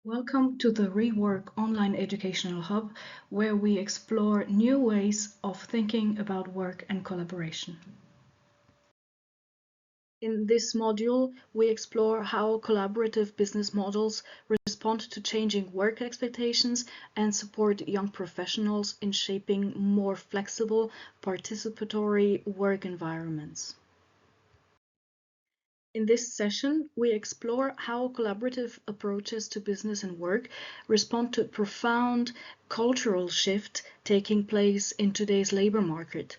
Welcome to the Rework Online Educational Hub, where we explore new ways of thinking about work and collaboration. In this module, we explore how collaborative business models respond to changing work expectations and support young professionals in shaping more flexible, participatory work environments. In this session, we explore how collaborative approaches to business and work respond to a profound cultural shift taking place in today's labor market.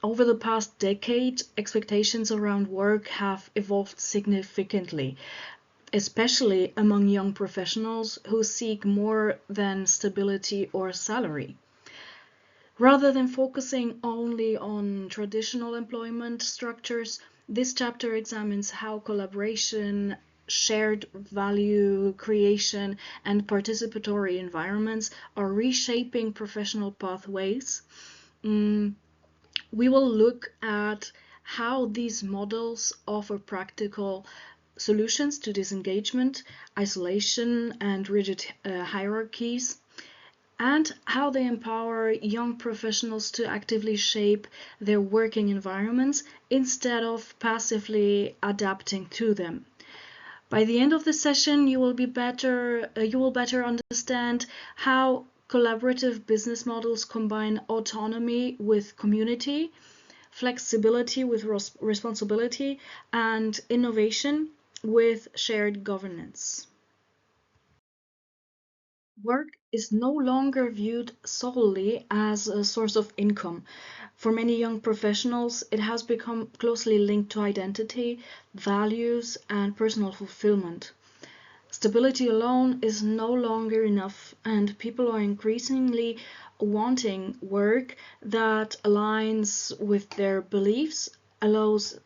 Over the past decade, expectations around work have evolved significantly, especially among young professionals who seek more than stability or salary. Rather than focusing only on traditional employment structures, this chapter examines how collaboration, shared value creation, and participatory environments are reshaping professional pathways. We will look at how these models offer practical solutions to disengagement, isolation, and rigid hierarchies, and how they empower young professionals to actively shape their working environments instead of passively adapting to them. By the end of the session, you will better understand how collaborative business models combine autonomy with community, flexibility with responsibility, and innovation with shared governance. Work is no longer viewed solely as a source of income. For many young professionals, it has become closely linked to identity, values, and personal fulfillment. Stability alone is no longer enough, and people are increasingly wanting work that aligns with their beliefs, allows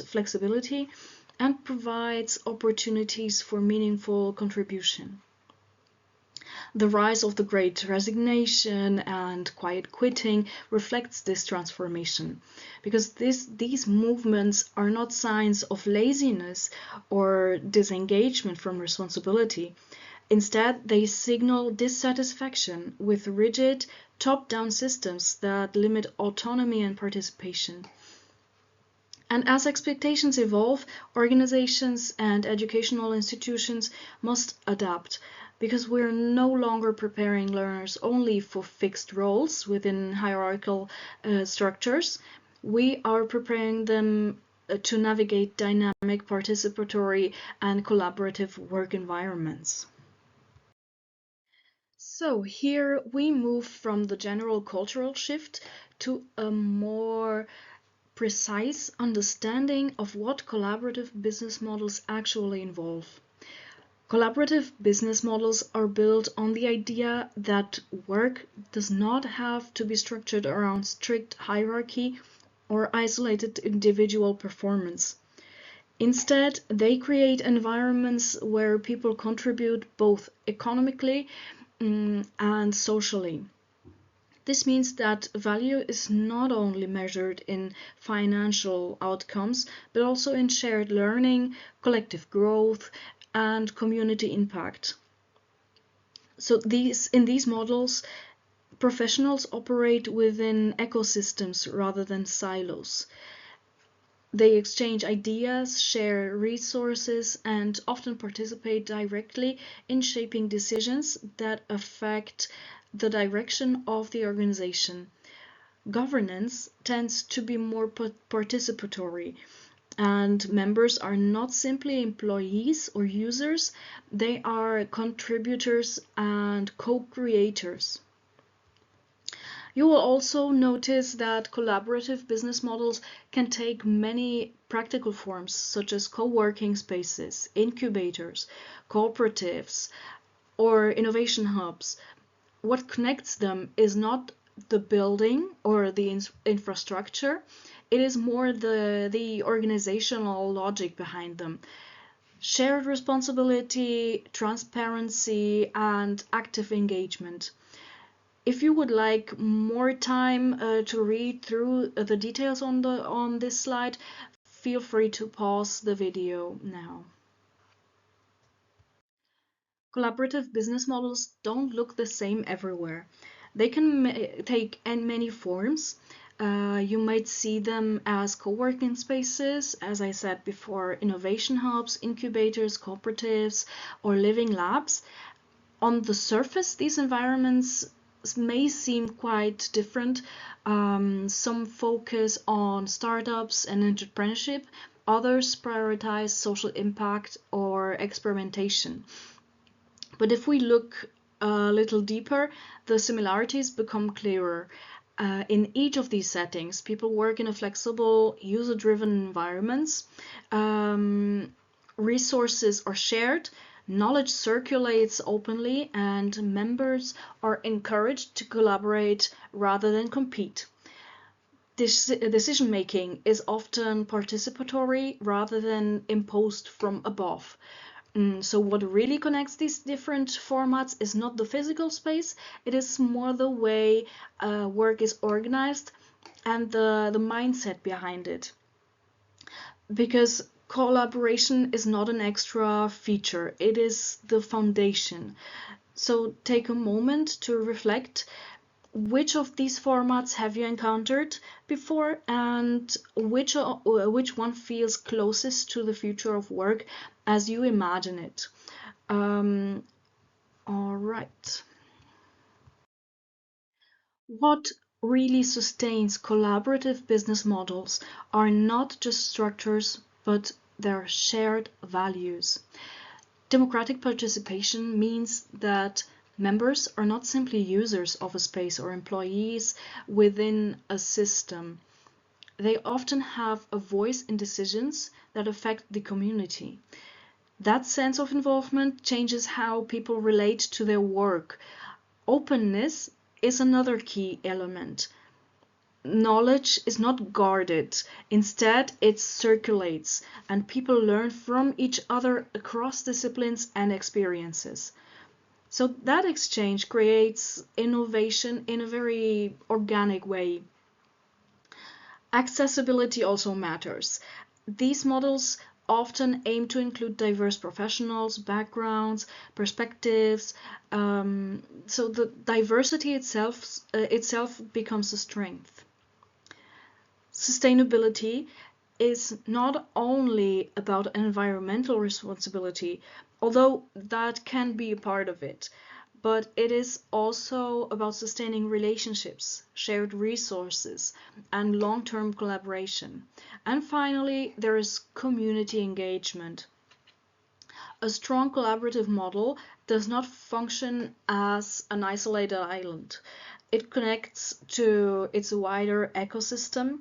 flexibility, and provides opportunities for meaningful contribution. The rise of the Great Resignation and quiet quitting reflects this transformation, because these movements are not signs of laziness or disengagement from responsibility. Instead, they signal dissatisfaction with rigid, top-down systems that limit autonomy and participation. And as expectations evolve, organizations and educational institutions must adapt, because we're no longer preparing learners only for fixed roles within hierarchical structures. We are preparing them to navigate dynamic, participatory, and collaborative work environments. So here we move from the general cultural shift to a more precise understanding of what collaborative business models actually involve. Collaborative business models are built on the idea that work does not have to be structured around strict hierarchy or isolated individual performance. Instead, they create environments where people contribute both economically and socially. This means that value is not only measured in financial outcomes, but also in shared learning, collective growth, and community impact. So in these models, professionals operate within ecosystems rather than silos. They exchange ideas, share resources, and often participate directly in shaping decisions that affect the direction of the organization. Governance tends to be more participatory, and members are not simply employees or users, they are contributors and co-creators. You will also notice that collaborative business models can take many practical forms, such as co-working spaces, incubators, cooperatives, or innovation hubs. What connects them is not the building or the infrastructure, it is more the organizational logic behind them. Shared responsibility, transparency, and active engagement. If you would like more time to read through the details on this slide, feel free to pause the video now. Collaborative business models don't look the same everywhere. They can take many forms. You might see them as co-working spaces, as I said before, innovation hubs, incubators, cooperatives, or living labs. On the surface, these environments may seem quite different. Some focus on startups and entrepreneurship, others prioritize social impact or experimentation. But if we look a little deeper, the similarities become clearer. In each of these settings, people work in a flexible, user-driven environments. Resources are shared, knowledge circulates openly, and members are encouraged to collaborate rather than compete. Decision making is often participatory rather than imposed from above. So what really connects these different formats is not the physical space, it is more the way work is organized and the mindset behind it. Because collaboration is not an extra feature, it is the foundation. So take a moment to reflect. Which of these formats have you encountered before, and which one feels closest to the future of work as you imagine it? All right. What really sustains collaborative business models are not just structures, but their shared values. Democratic participation means that members are not simply users of a space or employees within a system. They often have a voice in decisions that affect the community. That sense of involvement changes how people relate to their work. Openness is another key element. Knowledge is not guarded, instead it circulates, and people learn from each other across disciplines and experiences. So that exchange creates innovation in a very organic way. Accessibility also matters. These models often aim to include diverse professionals, backgrounds, perspectives. So the diversity itself becomes a strength. Sustainability is not only about environmental responsibility, although that can be a part of it, but it is also about sustaining relationships, shared resources, and long-term collaboration. And finally, there is community engagement. A strong collaborative model does not function as an isolated island. It connects to its wider ecosystem,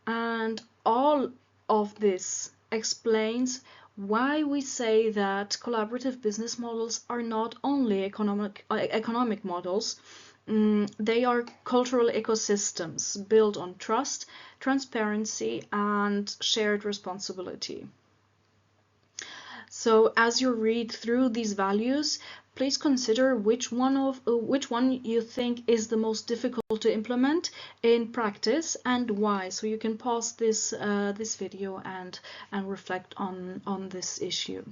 and all of this explains why we say that collaborative business models are not only economic models, they are cultural ecosystems built on trust, transparency, and shared responsibility. So as you read through these values, please consider which one you think is the most difficult to implement in practice and why. So you can pause this video and reflect on this issue.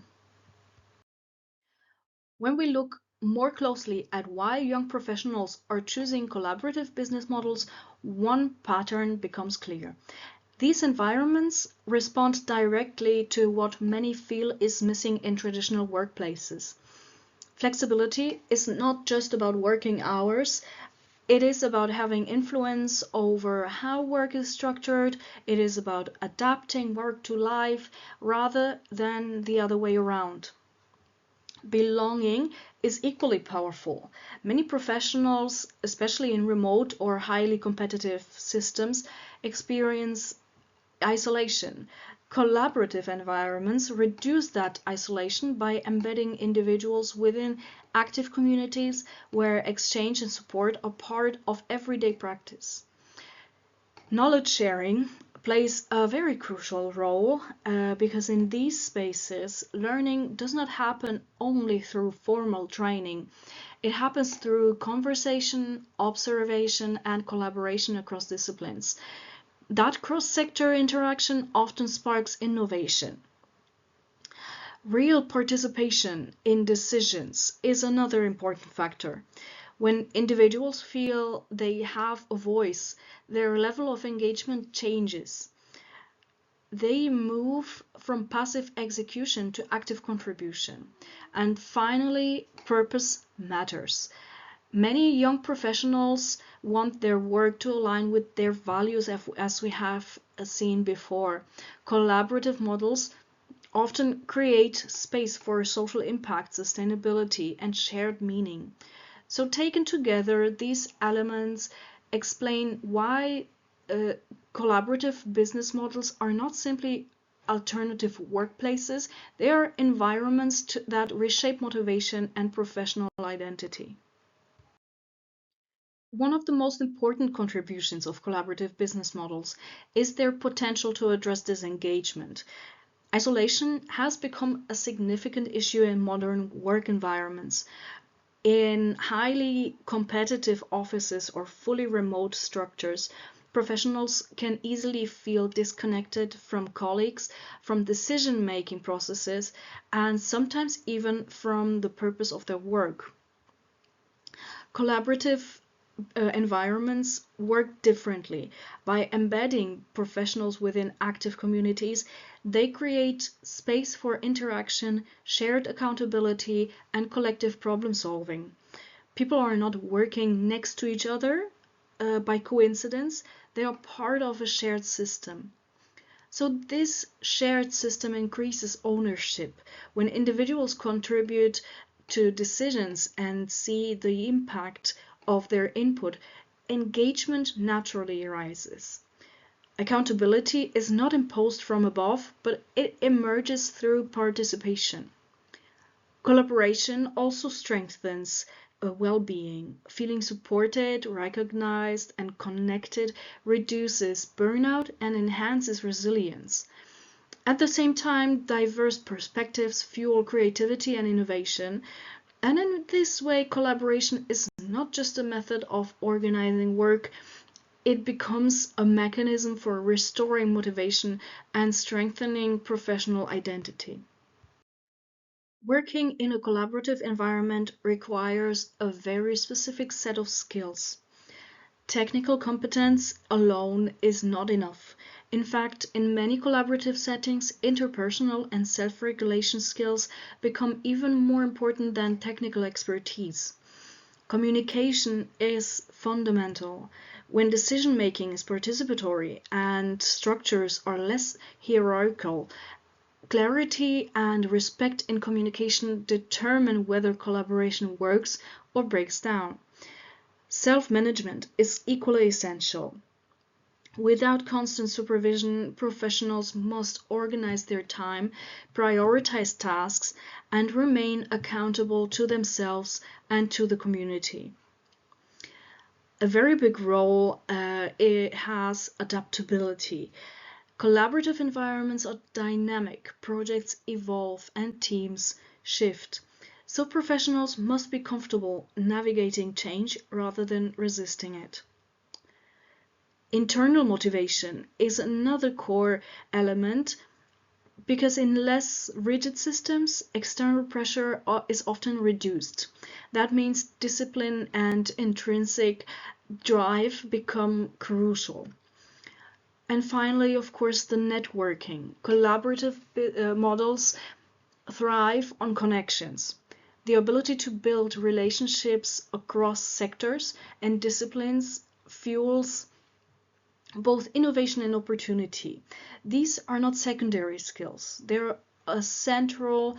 When we look more closely at why young professionals are choosing collaborative business models, one pattern becomes clear. These environments respond directly to what many feel is missing in traditional workplaces. Flexibility is not just about working hours, it is about having influence over how work is structured, it is about adapting work to life rather than the other way around. Belonging is equally powerful. Many professionals, especially in remote or highly competitive systems, experience isolation. Collaborative environments reduce that isolation by embedding individuals within active communities where exchange and support are part of everyday practice. Knowledge sharing plays a very crucial role because in these spaces, learning does not happen only through formal training. It happens through conversation, observation, and collaboration across disciplines. That cross-sector interaction often sparks innovation. Real participation in decisions is another important factor. When individuals feel they have a voice, their level of engagement changes. They move from passive execution to active contribution. And finally, purpose matters. Many young professionals want their work to align with their values, as we have seen before. Collaborative models often create space for social impact, sustainability, and shared meaning. So taken together, these elements explain why collaborative business models are not simply alternative workplaces, they are environments that reshape motivation and professional identity. One of the most important contributions of collaborative business models is their potential to address disengagement. Isolation has become a significant issue in modern work environments. In highly competitive offices or fully remote structures, professionals can easily feel disconnected from colleagues, from decision-making processes, and sometimes even from the purpose of their work. Collaborative environments work differently. By embedding professionals within active communities, they create space for interaction, shared accountability, and collective problem solving. People are not working next to each other by coincidence, they are part of a shared system. So this shared system increases ownership. When individuals contribute to decisions and see the impact of their input, engagement naturally rises. Accountability is not imposed from above, but it emerges through participation. Collaboration also strengthens well-being. Feeling supported, recognized, and connected reduces burnout and enhances resilience. At the same time, diverse perspectives fuel creativity and innovation. And in this way, collaboration is not just a method of organizing work, it becomes a mechanism for restoring motivation and strengthening professional identity. Working in a collaborative environment requires a very specific set of skills. Technical competence alone is not enough. In fact, in many collaborative settings, interpersonal and self-regulation skills become even more important than technical expertise. Communication is fundamental. When decision-making is participatory and structures are less hierarchical, clarity and respect in communication determine whether collaboration works or breaks down. Self-management is equally essential. Without constant supervision, professionals must organize their time, prioritize tasks, and remain accountable to themselves and to the community. A very big role it has adaptability. Collaborative environments are dynamic, projects evolve, and teams shift. So professionals must be comfortable navigating change rather than resisting it. Internal motivation is another core element because in less rigid systems, external pressure is often reduced. That means discipline and intrinsic drive become crucial. And finally, of course, the networking. Collaborative models thrive on connections. The ability to build relationships across sectors and disciplines fuels both innovation and opportunity. These are not secondary skills. They are central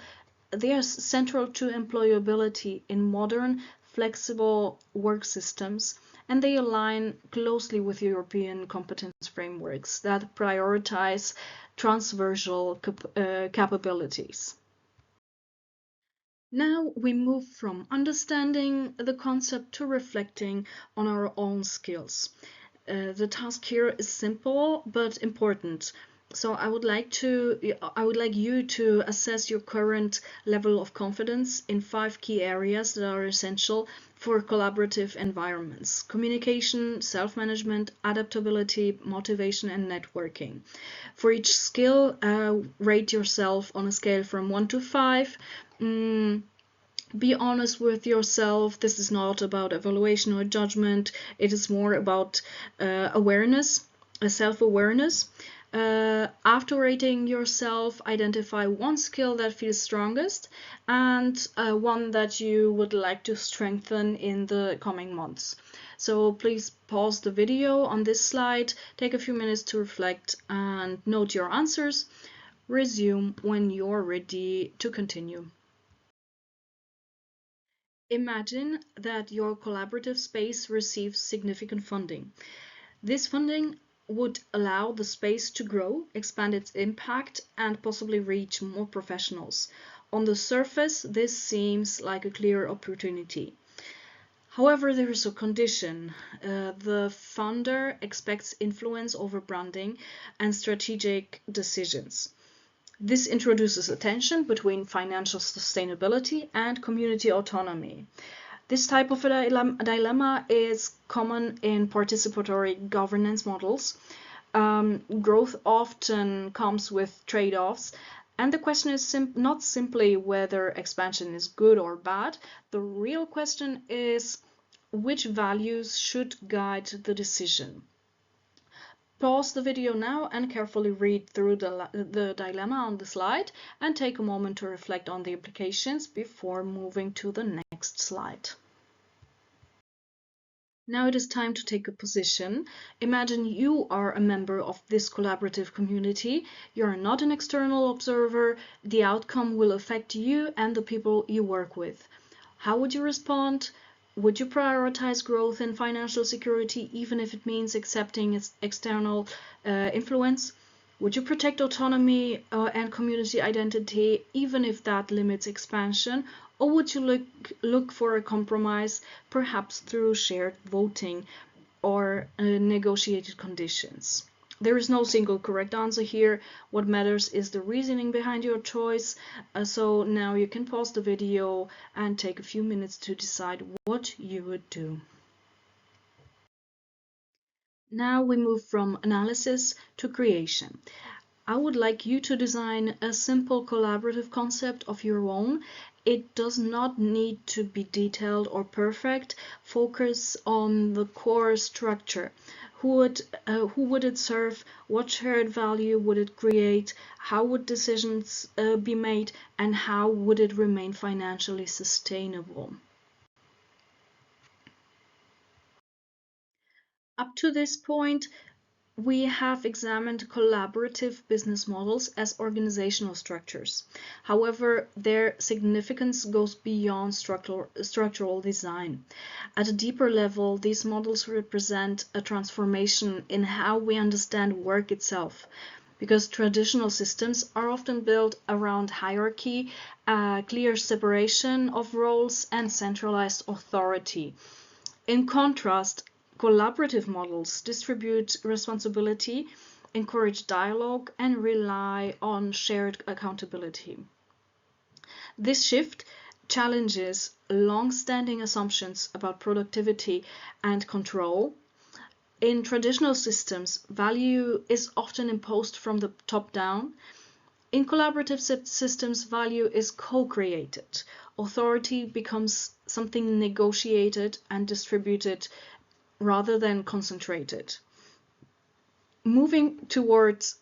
to employability in modern, flexible work systems, and they align closely with European competence frameworks that prioritize transversal capabilities. Now we move from understanding the concept to reflecting on our own skills. The task here is simple but important. So I would like you to assess your current level of confidence in 5 key areas that are essential for collaborative environments: communication, self-management, adaptability, motivation, and networking. For each skill, rate yourself on a scale from 1 to 5. Be honest with yourself. This is not about evaluation or judgment. It is more about awareness, self-awareness. After rating yourself, identify one skill that feels strongest and one that you would like to strengthen in the coming months. So please pause the video on this slide, take a few minutes to reflect and note your answers. Resume when you're ready to continue. Imagine that your collaborative space receives significant funding. This funding would allow the space to grow, expand its impact, and possibly reach more professionals. On the surface, this seems like a clear opportunity. However, there is a condition. The funder expects influence over branding and strategic decisions. This introduces a tension between financial sustainability and community autonomy. This type of a dilemma is common in participatory governance models. Growth often comes with trade-offs, and the question is not simply whether expansion is good or bad. The real question is which values should guide the decision. Pause the video now and carefully read through the dilemma on the slide and take a moment to reflect on the implications before moving to the next slide. Now it is time to take a position. Imagine you are a member of this collaborative community. You are not an external observer. The outcome will affect you and the people you work with. How would you respond? Would you prioritize growth and financial security, even if it means accepting its external influence? Would you protect autonomy and community identity, even if that limits expansion? Or would you look for a compromise, perhaps through shared voting or negotiated conditions? There is no single correct answer here. What matters is the reasoning behind your choice. So now you can pause the video and take a few minutes to decide what you would do. Now we move from analysis to creation. I would like you to design a simple collaborative concept of your own. It does not need to be detailed or perfect. Focus on the core structure. Who would it serve? What shared value would it create? How would decisions be made? And how would it remain financially sustainable? Up to this point, we have examined collaborative business models as organizational structures. However, their significance goes beyond structural design. At a deeper level, these models represent a transformation in how we understand work itself, because traditional systems are often built around hierarchy, clear separation of roles, and centralized authority. In contrast, collaborative models distribute responsibility, encourage dialogue, and rely on shared accountability. This shift challenges long-standing assumptions about productivity and control. In traditional systems, value is often imposed from the top down. In collaborative systems, value is co-created. Authority becomes something negotiated and distributed rather than concentrated. Moving towards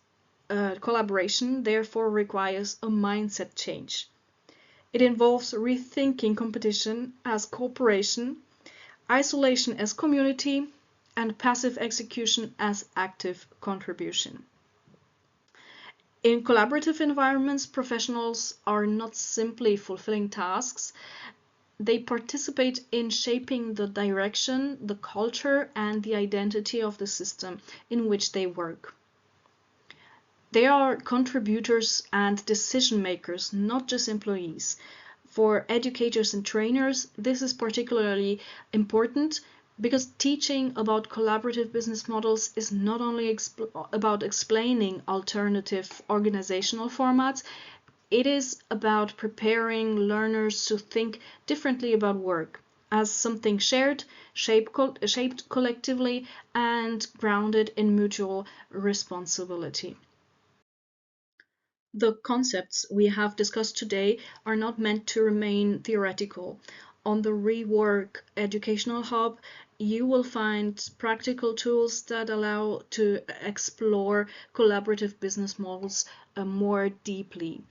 collaboration therefore requires a mindset change. It involves rethinking competition as cooperation, isolation as community, and passive execution as active contribution. In collaborative environments, professionals are not simply fulfilling tasks. They participate in shaping the direction, the culture, and the identity of the system in which they work. They are contributors and decision makers, not just employees. For educators and trainers, this is particularly important. Because teaching about collaborative business models is not only about explaining alternative organizational formats, it is about preparing learners to think differently about work as something shared, shaped collectively, and grounded in mutual responsibility. The concepts we have discussed today are not meant to remain theoretical. On the Rework Educational Hub, you will find practical tools that allow to explore collaborative business models more deeply.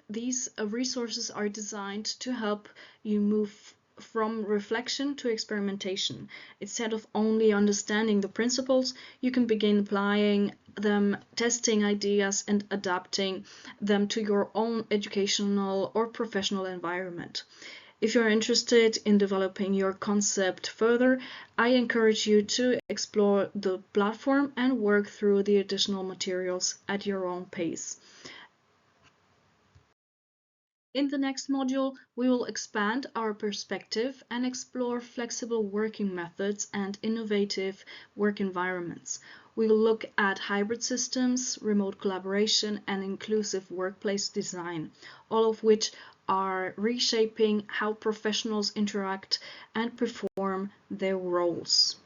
These resources are designed to help you move from reflection to experimentation. Instead of only understanding the principles, you can begin applying them, testing ideas, and adapting them to your own educational or professional environment. If you're interested in developing your concept further, I encourage you to explore the platform and work through the additional materials at your own pace. In the next module, we will expand our perspective and explore flexible working methods and innovative work environments. We will look at hybrid systems, remote collaboration, and inclusive workplace design, all of which are reshaping how professionals interact and perform their roles.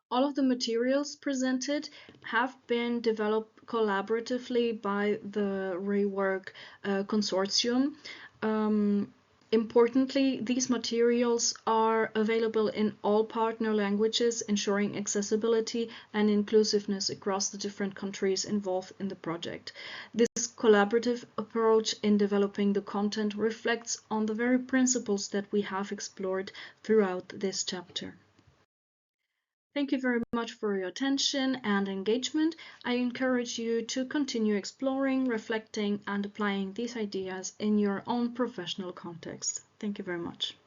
All of the materials presented have been developed collaboratively by the Rework Consortium. Importantly, these materials are available in all partner languages, ensuring accessibility and inclusiveness across the different countries involved in the project. This collaborative approach in developing the content reflects on the very principles that we have explored throughout this chapter. Thank you very much for your attention and engagement. I encourage you to continue exploring, reflecting, and applying these ideas in your own professional context. Thank you very much.